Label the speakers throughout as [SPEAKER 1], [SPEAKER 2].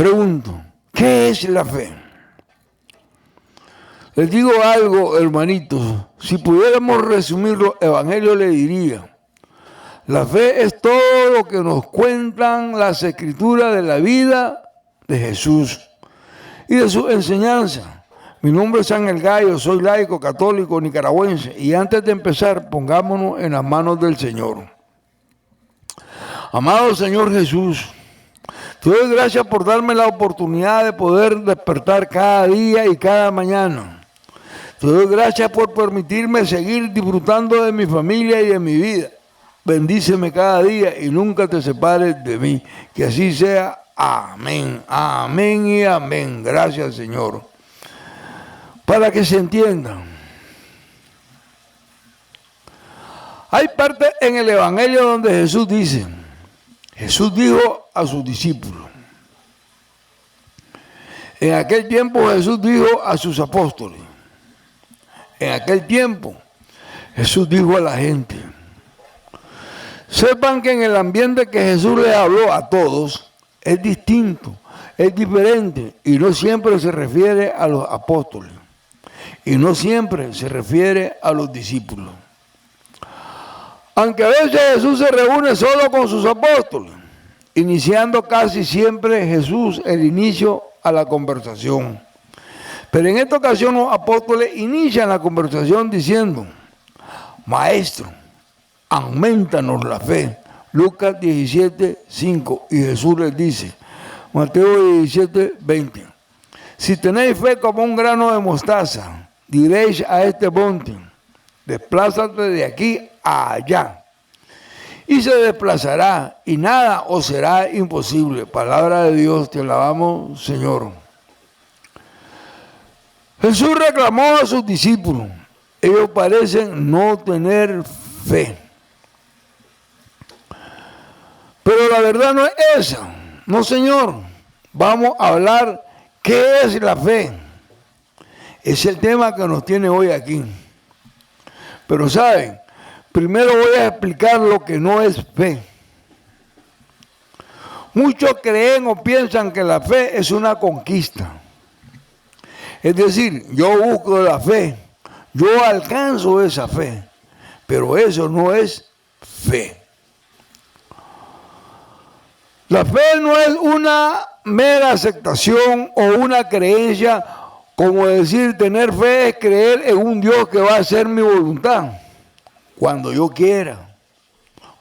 [SPEAKER 1] Pregunto, ¿qué es la fe? Les digo algo, hermanitos, si pudiéramos resumirlo, Evangelio le diría, la fe es todo lo que nos cuentan las escrituras de la vida de Jesús y de su enseñanza. Mi nombre es Ángel Gallo, soy laico, católico, nicaragüense, y antes de empezar, pongámonos en las manos del Señor. Amado Señor Jesús, te doy gracias por darme la oportunidad de poder despertar cada día y cada mañana. Te doy gracias por permitirme seguir disfrutando de mi familia y de mi vida. Bendíceme cada día y nunca te separes de mí. Que así sea. Amén, amén y amén. Gracias, Señor. Para que se entienda, hay parte en el Evangelio donde Jesús dijo a sus discípulos. En aquel tiempo Jesús dijo a sus apóstoles. En aquel tiempo Jesús dijo a la gente. Sepan que en el ambiente que Jesús les habló a todos es distinto, es diferente y no siempre se refiere a los apóstoles y no siempre se refiere a los discípulos. Aunque a veces Jesús se reúne solo con sus apóstoles, iniciando casi siempre Jesús el inicio a la conversación. Pero en esta ocasión los apóstoles inician la conversación diciendo, Maestro, aumentanos la fe. Lucas 17:5. Y Jesús les dice, Mateo 17:20. Si tenéis fe como un grano de mostaza, diréis a este monte, desplázate de aquí a allá. Y se desplazará y nada os será imposible. Palabra de Dios, te alabamos, Señor. Jesús reclamó a sus discípulos. Ellos parecen no tener fe. Pero la verdad no es esa. No, Señor. Vamos a hablar qué es la fe. Es el tema que nos tiene hoy aquí. Pero ¿saben? Primero voy a explicar lo que no es fe. Muchos creen o piensan que la fe es una conquista. Es decir, yo busco la fe, yo alcanzo esa fe, pero eso no es fe. La fe no es una mera aceptación o una creencia, como decir, tener fe es creer en un Dios que va a hacer mi voluntad, cuando yo quiera,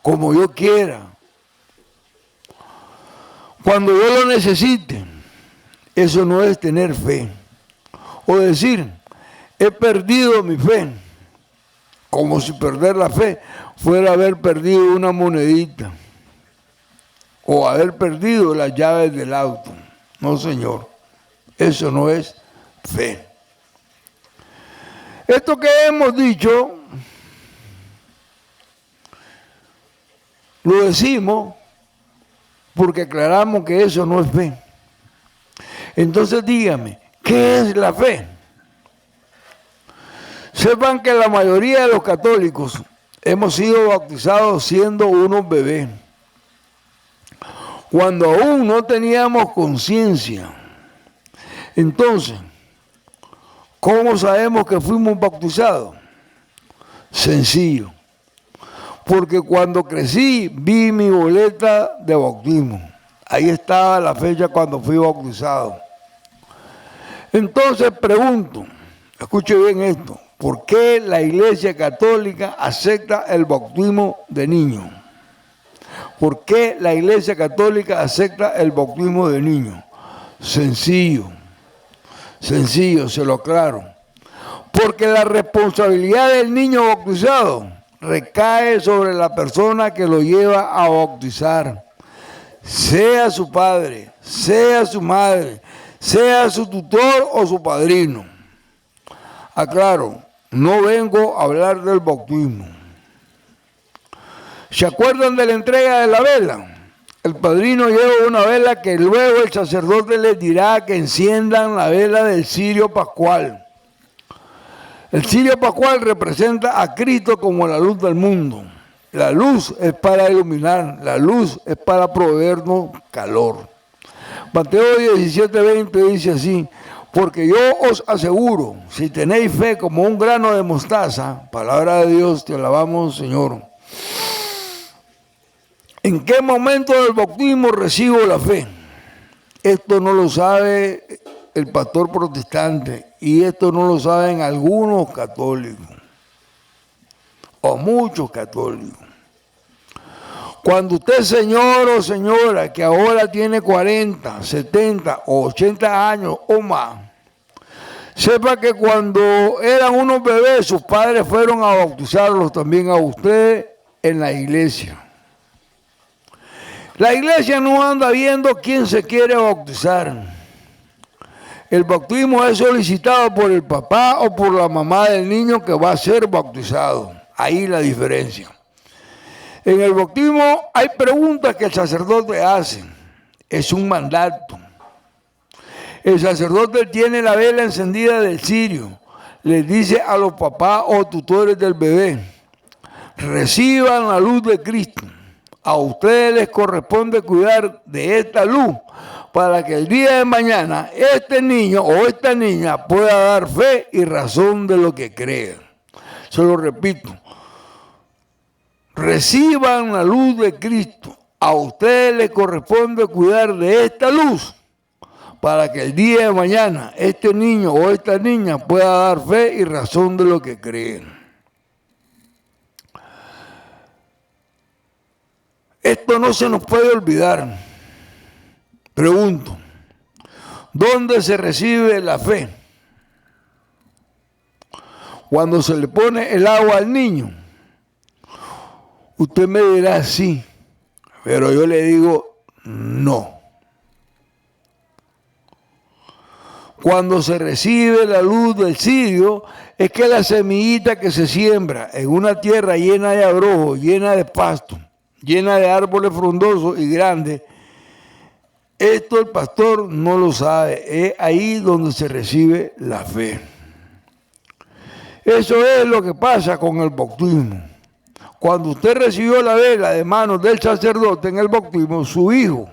[SPEAKER 1] como yo quiera, cuando yo lo necesite. Eso no es tener fe. O decir, he perdido mi fe, como si perder la fe fuera haber perdido una monedita o haber perdido las llaves del auto. No, Señor, eso no es fe. Esto que hemos dicho, lo decimos porque aclaramos que eso no es fe. Entonces dígame, ¿qué es la fe? Sepan que la mayoría de los católicos hemos sido bautizados siendo unos bebés, cuando aún no teníamos conciencia. Entonces, ¿cómo sabemos que fuimos bautizados? Sencillo, porque cuando crecí vi mi boleta de bautismo. Ahí estaba la fecha cuando fui bautizado. Entonces pregunto, escuche bien esto, ¿por qué la Iglesia Católica acepta el bautismo de niños? ¿Por qué la Iglesia Católica acepta el bautismo de niños? Sencillo, se lo aclaro. Porque la responsabilidad del niño bautizado recae sobre la persona que lo lleva a bautizar, sea su padre, sea su madre, sea su tutor o su padrino. Aclaro, no vengo a hablar del bautismo. ¿Se acuerdan de la entrega de la vela? El padrino lleva una vela que luego el sacerdote les dirá que enciendan la vela del cirio pascual. El cirio pascual representa a Cristo como la luz del mundo. La luz es para iluminar, la luz es para proveernos calor. Mateo 17:20 dice así: porque yo os aseguro, si tenéis fe como un grano de mostaza, palabra de Dios, te alabamos, Señor. ¿En qué momento del bautismo recibo la fe? Esto no lo sabe el pastor protestante y esto no lo saben algunos católicos o muchos católicos. Cuando usted, señor o señora, que ahora tiene 40, 70 o 80 años o más, sepa que cuando eran unos bebés, sus padres fueron a bautizarlos también a usted en la iglesia. La iglesia no anda viendo quién se quiere bautizar. El bautismo es solicitado por el papá o por la mamá del niño que va a ser bautizado. Ahí la diferencia. En el bautismo hay preguntas que el sacerdote hace. Es un mandato. El sacerdote tiene la vela encendida del cirio. Les dice a los papás o tutores del bebé: reciban la luz de Cristo. A ustedes les corresponde cuidar de esta luz para que el día de mañana este niño o esta niña pueda dar fe y razón de lo que cree. Se lo repito. Reciban la luz de Cristo. A ustedes les corresponde cuidar de esta luz para que el día de mañana este niño o esta niña pueda dar fe y razón de lo que creen. Esto no se nos puede olvidar. Pregunto, ¿dónde se recibe la fe? Cuando se le pone el agua al niño. Usted me dirá sí, pero yo le digo no. Cuando se recibe la luz del cirio, es que la semillita que se siembra en una tierra llena de abrojos, llena de pasto, llena de árboles frondosos y grandes, esto el pastor no lo sabe. Es ahí donde se recibe la fe. Eso es lo que pasa con el bautismo. Cuando usted recibió la vela de manos del sacerdote en el bautismo, su hijo,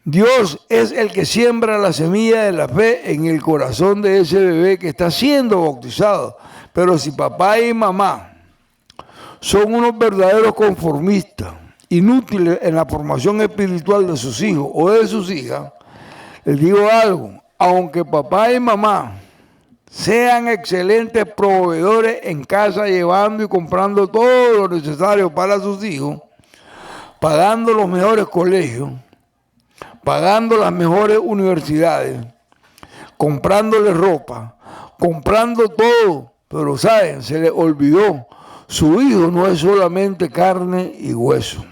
[SPEAKER 1] Dios es el que siembra la semilla de la fe en el corazón de ese bebé que está siendo bautizado. Pero si papá y mamá son unos verdaderos conformistas, inútiles en la formación espiritual de sus hijos o de sus hijas, les digo algo: aunque papá y mamá sean excelentes proveedores en casa, llevando y comprando todo lo necesario para sus hijos, pagando los mejores colegios, pagando las mejores universidades, comprándoles ropa, comprando todo, pero saben, se les olvidó, su hijo no es solamente carne y hueso.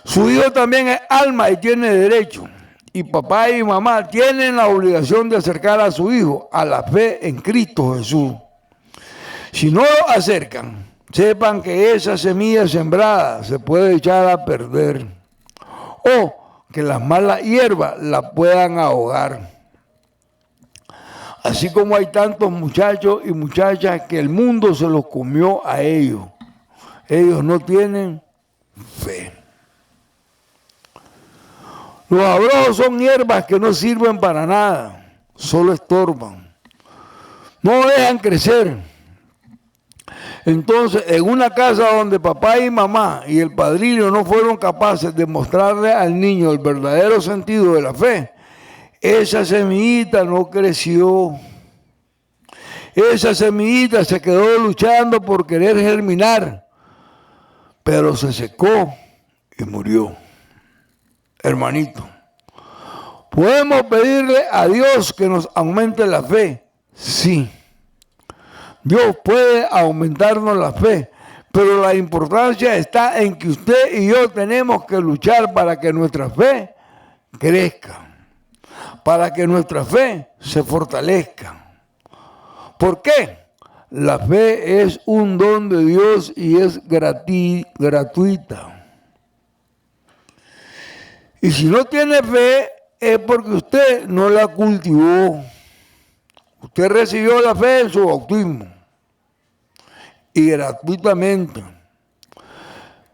[SPEAKER 1] Su hijo también es alma y tiene derecho. Y papá y mamá tienen la obligación de acercar a su hijo a la fe en Cristo Jesús. Si no lo acercan, sepan que esa semilla sembrada se puede echar a perder o que las malas hierbas la puedan ahogar. Así como hay tantos muchachos y muchachas que el mundo se los comió a ellos. Ellos no tienen fe. Los abrojos son hierbas que no sirven para nada, solo estorban. No dejan crecer. Entonces, en una casa donde papá y mamá y el padrino no fueron capaces de mostrarle al niño el verdadero sentido de la fe, esa semillita no creció. Esa semillita se quedó luchando por querer germinar, pero se secó y murió. Hermanito, ¿podemos pedirle a Dios que nos aumente la fe? Sí. Dios puede aumentarnos la fe, pero la importancia está en que usted y yo tenemos que luchar para que nuestra fe crezca, para que nuestra fe se fortalezca. ¿Por qué? La fe es un don de Dios y es gratuita. Y si no tiene fe, es porque usted no la cultivó. Usted recibió la fe en su bautismo y gratuitamente.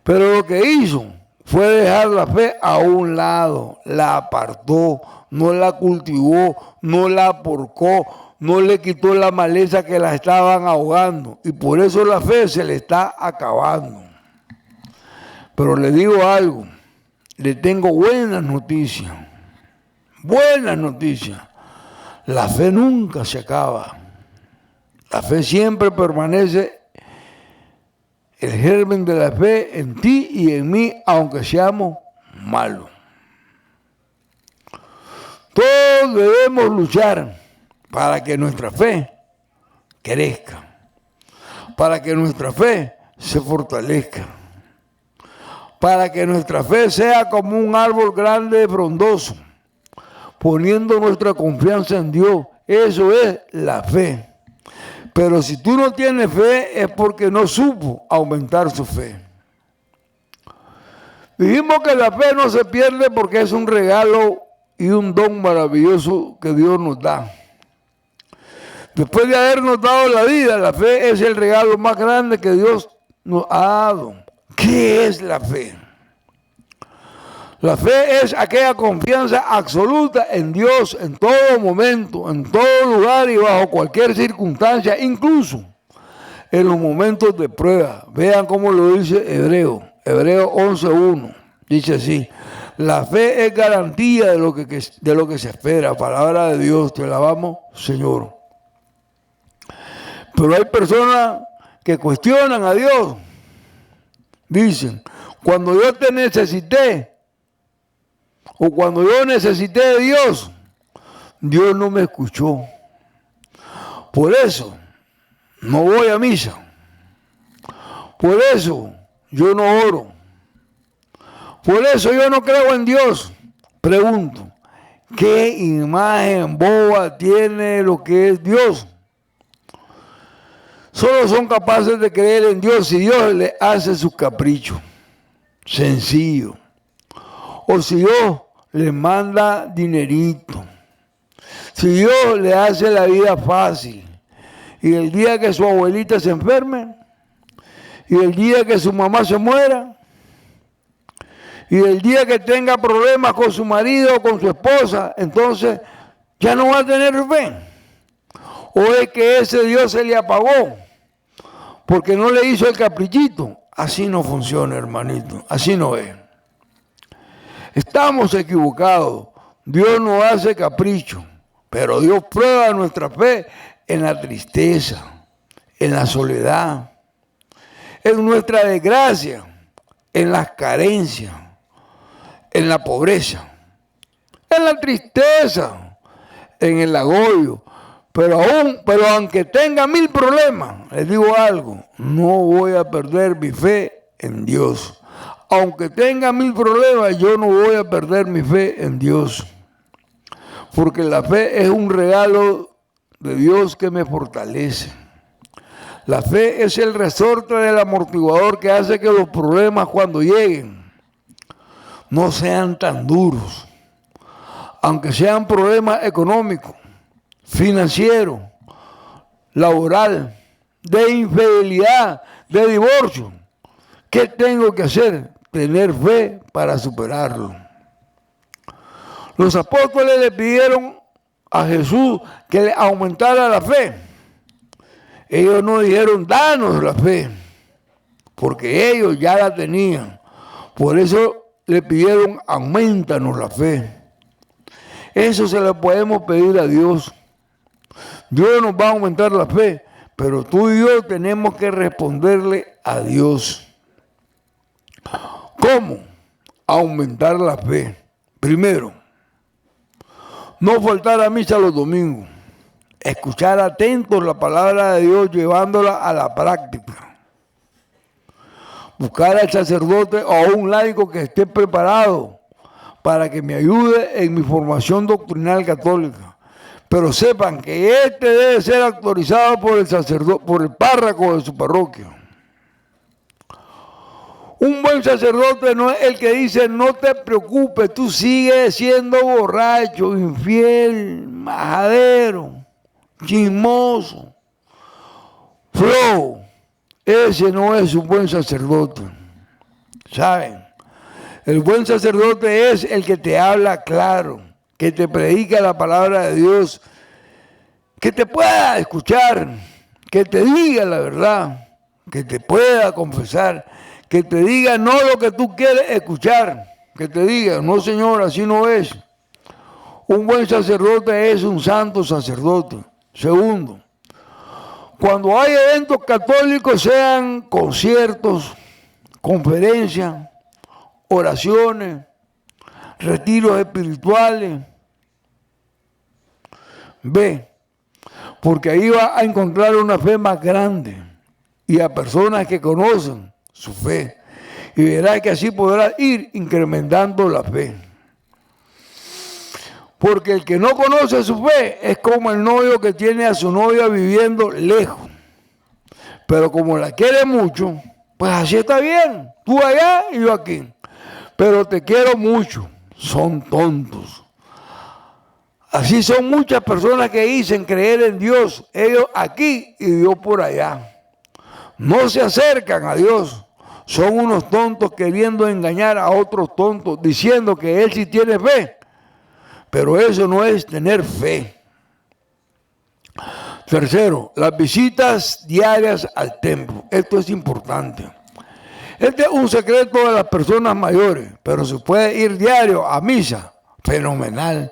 [SPEAKER 1] Pero lo que hizo fue dejar la fe a un lado, la apartó, no la cultivó, no la porcó, no le quitó la maleza que la estaban ahogando. Y por eso la fe se le está acabando. Pero le digo algo, le tengo buenas noticias. Buenas noticias. La fe nunca se acaba. La fe siempre permanece, el germen de la fe en ti y en mí, aunque seamos malos. Todos debemos luchar para que nuestra fe crezca, para que nuestra fe se fortalezca, para que nuestra fe sea como un árbol grande y frondoso, poniendo nuestra confianza en Dios. Eso es la fe. Pero si tú no tienes fe es porque no supo aumentar su fe. Dijimos que la fe no se pierde porque es un regalo y un don maravilloso que Dios nos da. Después de habernos dado la vida, la fe es el regalo más grande que Dios nos ha dado. ¿Qué es la fe? La fe es aquella confianza absoluta en Dios en todo momento, en todo lugar y bajo cualquier circunstancia, incluso en los momentos de prueba. Vean cómo lo dice Hebreo 11:1. Dice así: la fe es garantía de lo que se espera. Palabra de Dios, te alabamos, Señor. Pero hay personas que cuestionan a Dios. Dicen, cuando yo te necesité, o cuando yo necesité de Dios, Dios no me escuchó. Por eso no voy a misa. Por eso yo no oro. Por eso yo no creo en Dios. Pregunto, ¿qué imagen boba tiene lo que es Dios? Solo son capaces de creer en Dios si Dios le hace sus caprichos. Sencillo. O si Dios le manda dinerito. Si Dios le hace la vida fácil. Y el día que su abuelita se enferme, y el día que su mamá se muera, y el día que tenga problemas con su marido o con su esposa, entonces ya no va a tener fe. O es que ese Dios se le apagó porque no le hizo el caprichito. Así no funciona, hermanito. Así no es. Estamos equivocados. Dios no hace capricho, pero Dios prueba nuestra fe en la tristeza, en la soledad, en nuestra desgracia, en las carencias, en la pobreza, en la tristeza, en el agobio. Pero aunque tenga 1000 problemas, les digo algo, no voy a perder mi fe en Dios. Aunque tenga 1000 problemas, yo no voy a perder mi fe en Dios. Porque la fe es un regalo de Dios que me fortalece. La fe es el resorte del amortiguador que hace que los problemas cuando lleguen no sean tan duros. Aunque sean problemas económicos, financieros, laboral, de infidelidad, de divorcio. ¿Qué tengo que hacer? Tener fe para superarlo. Los apóstoles le pidieron a Jesús que le aumentara la fe. Ellos no dijeron, danos la fe, porque ellos ya la tenían. Por eso le pidieron, aumentanos la fe. Eso se lo podemos pedir a Dios. Dios nos va a aumentar la fe, pero tú y yo tenemos que responderle a Dios. ¿Cómo? Aumentar la fe. Primero, no faltar a misa los domingos. Escuchar atentos la palabra de Dios llevándola a la práctica. Buscar al sacerdote o a un laico que esté preparado para que me ayude en mi formación doctrinal católica. Pero sepan que este debe ser autorizado por el sacerdote, por el párroco de su parroquia. Un buen sacerdote no es el que dice, no te preocupes, tú sigues siendo borracho, infiel, majadero, chismoso, flojo. Ese no es un buen sacerdote. ¿Saben? El buen sacerdote es el que te habla claro, que te predica la palabra de Dios, que te pueda escuchar, que te diga la verdad, que te pueda confesar, que te diga no lo que tú quieres escuchar, que te diga, no señor, así no es. Un buen sacerdote es un santo sacerdote. Segundo, cuando hay eventos católicos, sean conciertos, conferencias, oraciones, retiros espirituales, ve, porque ahí va a encontrar una fe más grande y a personas que conocen su fe. Y verás que así podrás ir incrementando la fe. Porque el que no conoce su fe es como el novio que tiene a su novia viviendo lejos. Pero como la quiere mucho, pues así está bien. Tú allá y yo aquí. Pero te quiero mucho. Son tontos. Así son muchas personas que dicen creer en Dios. Ellos aquí y Dios por allá. No se acercan a Dios. Son unos tontos queriendo engañar a otros tontos, diciendo que Él sí tiene fe. Pero eso no es tener fe. Tercero, las visitas diarias al templo. Esto es importante. Este es un secreto de las personas mayores, pero se puede ir diario a misa. Fenomenal.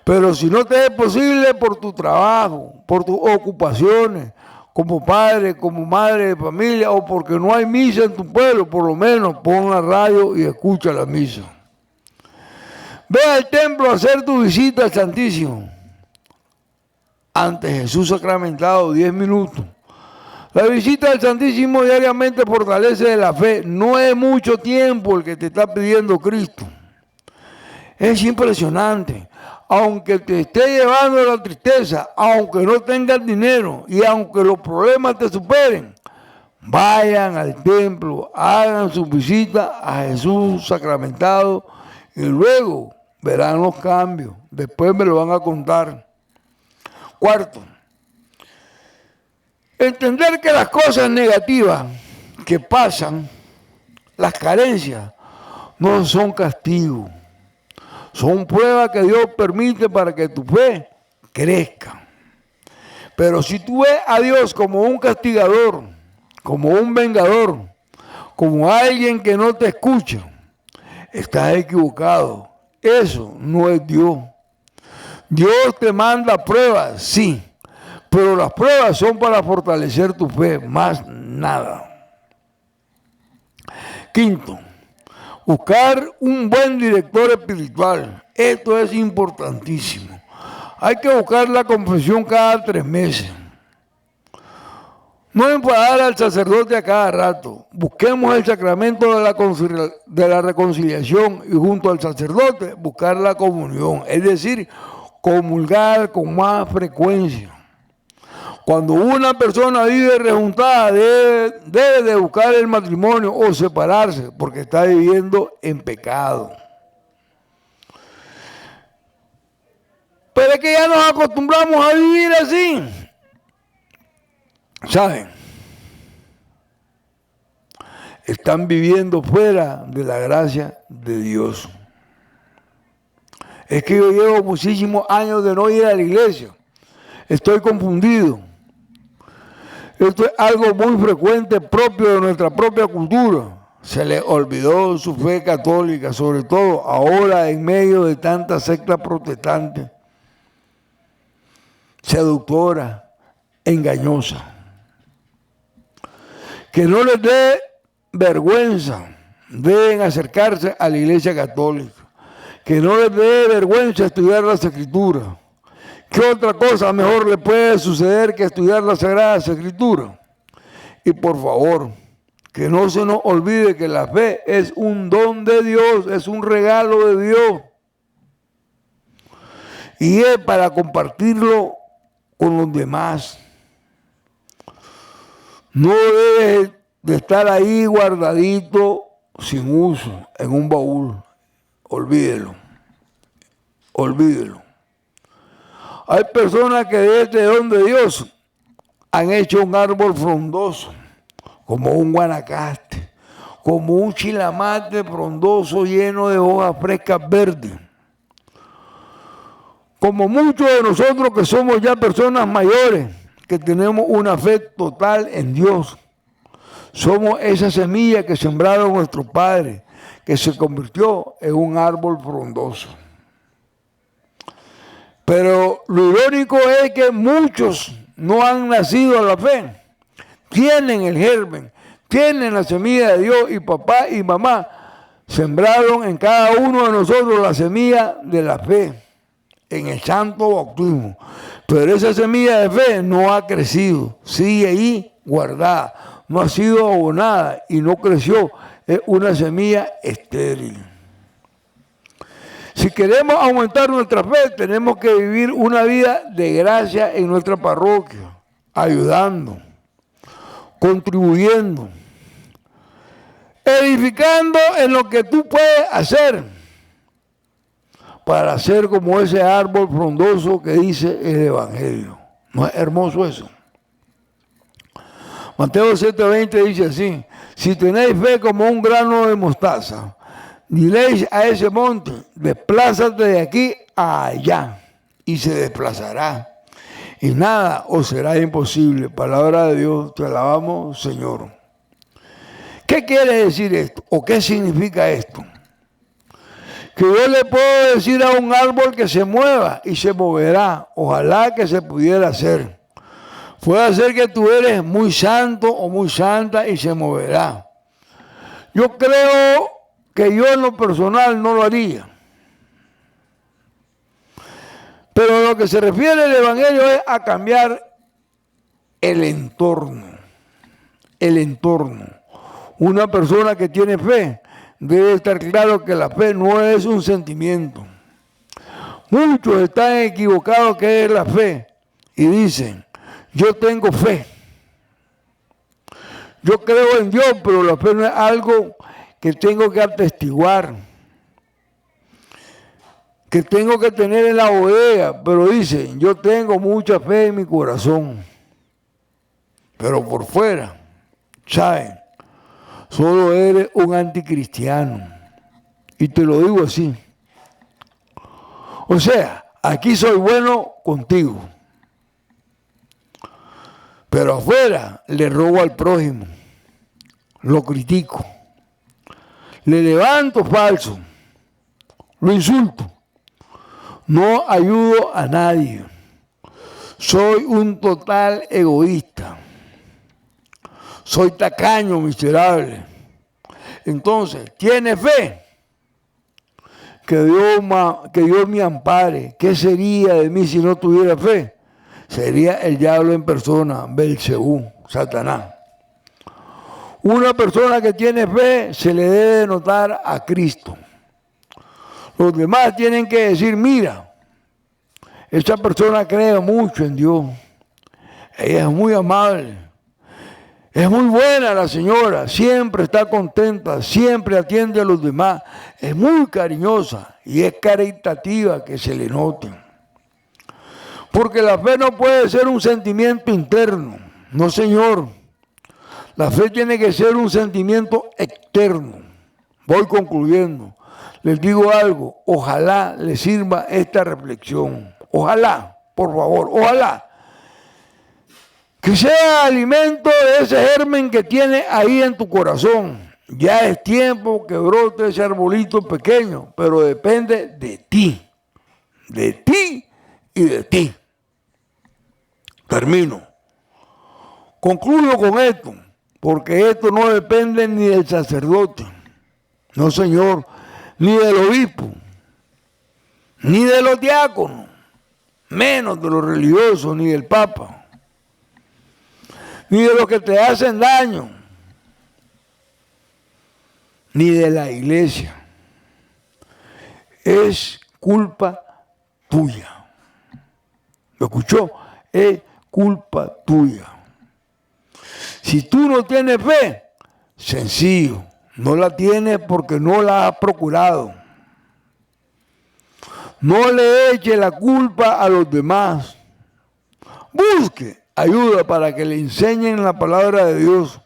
[SPEAKER 1] Pero si no te es posible por tu trabajo, por tus ocupaciones, como padre, como madre de familia, o porque no hay misa en tu pueblo, por lo menos pon la radio y escucha la misa. Ve al templo a hacer tu visita al Santísimo. Ante Jesús sacramentado, 10 minutos. La visita al Santísimo diariamente fortalece la fe. No es mucho tiempo el que te está pidiendo Cristo. Es impresionante. Aunque te esté llevando la tristeza, aunque no tengas dinero y aunque los problemas te superen, vayan al templo, hagan su visita a Jesús sacramentado y luego verán los cambios. Después me lo van a contar. Cuarto, entender que las cosas negativas que pasan, las carencias, no son castigos. Son pruebas que Dios permite para que tu fe crezca. Pero si tú ves a Dios como un castigador, como un vengador, como alguien que no te escucha, estás equivocado. Eso no es Dios. Dios te manda pruebas, sí, pero las pruebas son para fortalecer tu fe, más nada. Quinto, buscar un buen director espiritual. Esto es importantísimo. Hay que buscar la confesión cada 3 meses. No enfadar al sacerdote a cada rato. Busquemos el sacramento de la reconciliación y junto al sacerdote buscar la comunión. Es decir, comulgar con más frecuencia. Cuando una persona vive rejuntada, debe de buscar el matrimonio o separarse porque está viviendo en pecado. Pero es que ya nos acostumbramos a vivir así. ¿Saben? Están viviendo fuera de la gracia de Dios. Es que yo llevo muchísimos años de no ir a la iglesia. Estoy confundido. Esto es algo muy frecuente propio de nuestra propia cultura. Se le olvidó su fe católica, sobre todo ahora en medio de tantas sectas protestantes, seductoras, engañosas. Que no les dé vergüenza, deben acercarse a la iglesia católica. Que no les dé vergüenza estudiar las Escrituras. ¿Qué otra cosa mejor le puede suceder que estudiar las Sagradas Escrituras? Y por favor, que no se nos olvide que la fe es un don de Dios, es un regalo de Dios. Y es para compartirlo con los demás. No debe de estar ahí guardadito sin uso, en un baúl. Olvídelo. Olvídelo. Hay personas que de este don de Dios han hecho un árbol frondoso, como un guanacaste, como un chilamate frondoso lleno de hojas frescas verdes. Como muchos de nosotros que somos ya personas mayores, que tenemos una fe total en Dios. Somos esa semilla que sembraron nuestros padres, que se convirtió en un árbol frondoso. Pero lo irónico es que muchos no han nacido a la fe. Tienen el germen, tienen la semilla de Dios, y papá y mamá sembraron en cada uno de nosotros la semilla de la fe, en el santo bautismo. Pero esa semilla de fe no ha crecido, sigue ahí guardada, no ha sido abonada y no creció. Es una semilla estéril. Si queremos aumentar nuestra fe, tenemos que vivir una vida de gracia en nuestra parroquia, ayudando, contribuyendo, edificando en lo que tú puedes hacer para ser como ese árbol frondoso que dice el Evangelio. ¿No es hermoso eso? Mateo 7:20 dice así: si tenéis fe como un grano de mostaza, diréis a ese monte, desplázate de aquí a allá, y se desplazará, y nada os será imposible. Palabra de Dios, te alabamos, Señor. ¿Qué quiere decir esto? ¿O qué significa esto? Que yo le puedo decir a un árbol que se mueva y se moverá. Ojalá que se pudiera hacer. Puede ser que tú eres muy santo o muy santa y se moverá. Yo creo que yo en lo personal no lo haría. Pero lo que se refiere al Evangelio es a cambiar el entorno. El entorno. Una persona que tiene fe debe estar claro que la fe no es un sentimiento. Muchos están equivocados que es la fe y dicen: yo tengo fe. Yo creo en Dios, pero la fe no es algo que tengo que atestiguar, que tengo que tener en la bodega. Pero dicen: yo tengo mucha fe en mi corazón. Pero por fuera, ¿saben? Solo eres un anticristiano. Y te lo digo así. O sea, aquí soy bueno contigo, pero afuera le robo al prójimo, lo critico, le levanto falso, lo insulto, no ayudo a nadie, soy un total egoísta, soy tacaño, miserable. Entonces, ¿tiene fe? Que Dios me ampare. ¿Qué sería de mí si no tuviera fe? Sería el diablo en persona, Belcebú, Satanás. Una persona que tiene fe se le debe notar a Cristo. Los demás tienen que decir: mira, esa persona cree mucho en Dios. Ella es muy amable. Es muy buena la señora, siempre está contenta, siempre atiende a los demás, es muy cariñosa y es caritativa, que se le note. Porque la fe no puede ser un sentimiento interno, no señor. La fe tiene que ser un sentimiento externo. Voy concluyendo. Les digo algo, ojalá les sirva esta reflexión. Ojalá, por favor, ojalá. Que sea alimento de ese germen que tiene ahí en tu corazón. Ya es tiempo que brote ese arbolito pequeño, pero depende de ti y de ti. Termino. Concluyo con esto, porque esto no depende ni del sacerdote, no señor, ni del obispo, ni de los diáconos, menos de los religiosos, ni del papa, ni de los que te hacen daño, ni de la iglesia. Es culpa tuya. ¿Lo escuchó? Es culpa tuya. Si tú no tienes fe, sencillo, no la tienes porque no la has procurado. No le eche la culpa a los demás. Busque ayuda para que le enseñen la palabra de Dios.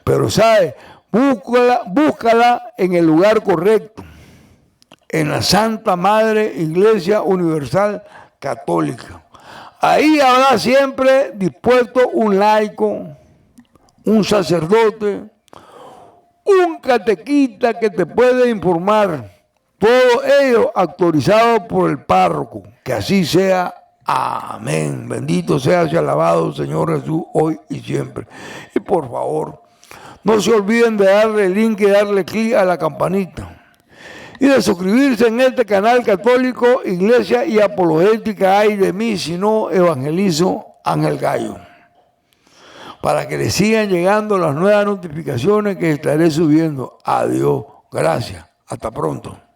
[SPEAKER 1] Pero, ¿sabe? búscala en el lugar correcto, en la Santa Madre Iglesia Universal Católica. Ahí habrá siempre dispuesto un laico, un sacerdote, un catequista que te puede informar, todo ello autorizado por el párroco. Que así sea. Amén. Bendito seas y alabado Señor Jesús hoy y siempre. Y por favor, no se olviden de darle link y darle clic a la campanita. Y de suscribirse en este canal católico, Iglesia y Apologética Ay de mí, si no evangelizo Ángel Gallo. Para que le sigan llegando las nuevas notificaciones que estaré subiendo. Adiós. Gracias. Hasta pronto.